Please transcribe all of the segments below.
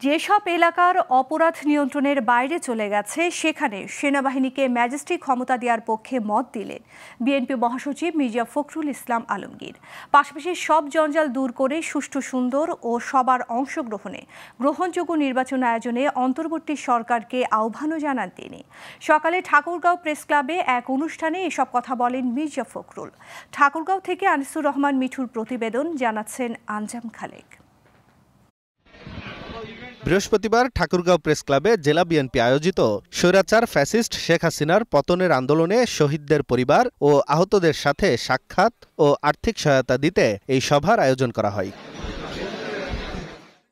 যেসব এলাকার অপরাধ নিয়ন্ত্রণের বাইরে চলে গেছে সেখানে সেনাবাহিনীকে ম্যাজিস্ট্রেট ক্ষমতা দেওয়ার পক্ষে মত দিলেন বিএনপি মহাসচিব মির্জা ফখরুল ইসলাম আলমগীর। পাশাপাশি সব জঞ্জাল দূর করে সুষ্ঠু, সুন্দর ও সবার অংশগ্রহণে গ্রহণযোগ্য নির্বাচন আয়োজনে অন্তর্বর্তী সরকারকে আহ্বানও জানান তিনি। সকালে ঠাকুরগাঁও প্রেস ক্লাবে এক অনুষ্ঠানে এসব কথা বলেন মির্জা ফখরুল। ঠাকুরগাঁও থেকে আনিসুর রহমান মিঠুর প্রতিবেদন, জানাচ্ছেন আঞ্জাম খালেক। বৃহস্পতিবার ঠাকুরগাঁও প্রেস ক্লাবে জেলা বিএনপি আয়োজিত স্বৈরাচার ফ্যাসিস্ট শেখ হাসিনার পতনের আন্দোলনে শহীদদের পরিবার ও আহতদের সাথে সাক্ষাৎ ও আর্থিক সহায়তা দিতে এই সভার আয়োজন করা হয়।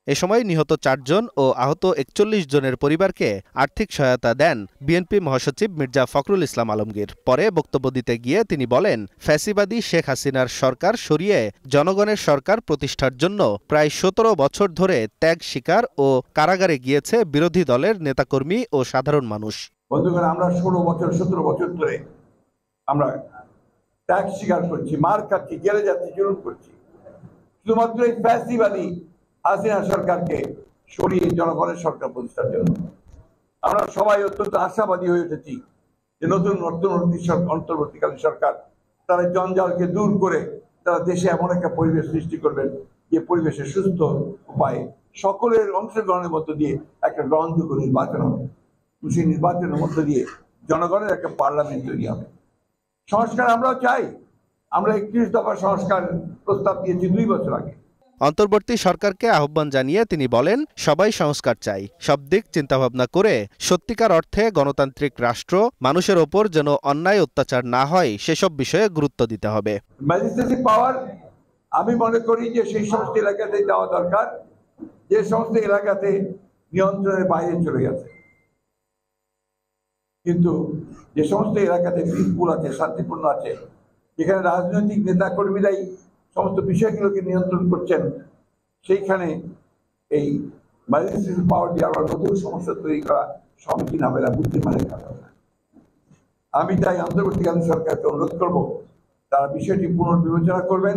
এ সময় নিহত ৪ জন ও আহত ৪১ জনের পরিবারকে আর্থিক সহায়তা দেন বিএনপি মহাসচিব মির্জা ফখরুল ইসলাম আলমগীর। পরে বক্তব্য দিতে গিয়ে তিনি বলেন, ফ্যাসিবাদী শেখ হাসিনার সরকার সরিয়ে জনগণের সরকার প্রতিষ্ঠার জন্য প্রায় ১৭ বছর ধরে ত্যাগ শিকার ও কারাগারে গিয়েছে বিরোধী দলের নেতাকর্মী ও সাধারণ মানুষ। বন্ধুগণ, আমরা ১৭ বছর ধরে আমরা ত্যাগ শিকার করছি, মার খাচ্ছি, জেলে যাচ্ছি, জুলুম করছি। শুধুমাত্র এই ফ্যাসিবাদী হাসিনা সরকারকে সরিয়ে জনগণের সরকার প্রতিষ্ঠার জন্য আমরা সবাই অত্যন্ত আশাবাদী হয়ে উঠেছি যে নতুন অন্তর্বর্তীকালীন সরকার তারা জঞ্জালকে দূর করে তারা দেশে এমন একটা পরিবেশ সৃষ্টি করবেন যে পরিবেশে সুস্থ উপায়ে সকলের অংশগ্রহণের মধ্য দিয়ে একটা গ্রহণযোগ্য নির্বাচন হবে। সেই নির্বাচনের মধ্য দিয়ে জনগণের একটা পার্লামেন্ট তৈরি হবে। সংস্কার আমরাও চাই। আমরা ৩১ দফা সংস্কার প্রস্তাব দিয়েছি ২ বছর আগে। অন্তর্বর্তী সরকারকে আহ্বান জানিয়ে তিনি বলেন, সবাই সংস্কার চাই। সব দিক চিন্তাভাবনা করে সত্যিকার অর্থে গণতান্ত্রিক রাষ্ট্র মানুষের ওপর যেন অন্যায় অত্যাচার না হয় সেসব বিষয়ে গুরুত্ব দিতে হবে। ম্যাজিস্ট্রেসি পাওয়ার আমি মনে করি যে সেই সমস্ত এলাকাতে দেওয়া দরকার যে সমস্ত এলাকাতে নিয়ন্ত্রণের বাইরে চলে গেছে, কিন্তু যে সমস্ত এলাকাতে পিসফুল আছে, শান্তিপূর্ণ আছে, যেখানে রাজনৈতিক নেতাকর্মীরাই সমস্ত বিষয়গুলোকে নিয়ন্ত্রণ করছেন, সেইখানে এই ম্যাজিস্ট্রেসি পাওয়ার দিয়ে আবার নতুন সমস্যা তৈরি করা সম্মুখীন হবে না, বুদ্ধিমানের কাজ হবে। আমি তাই অন্তর্বর্তীকালীন সরকারকে অনুরোধ করব তারা বিষয়টি পুনর্বিবেচনা করবেন।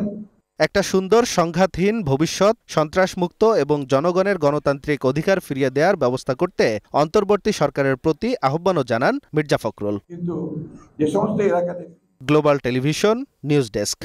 একটা সুন্দর সংঘাতহীন ভবিষ্যৎ, সন্ত্রাসমুক্ত এবং জনগণের গণতান্ত্রিক অধিকার ফিরিয়ে দেওয়ার ব্যবস্থা করতে অন্তর্বর্তী সরকারের প্রতি আহ্বানও জানান মির্জা ফখরুল। কিন্তু যে সমস্ত এলাকাতে গ্লোবাল টেলিভিশন নিউজ ডেস্ক।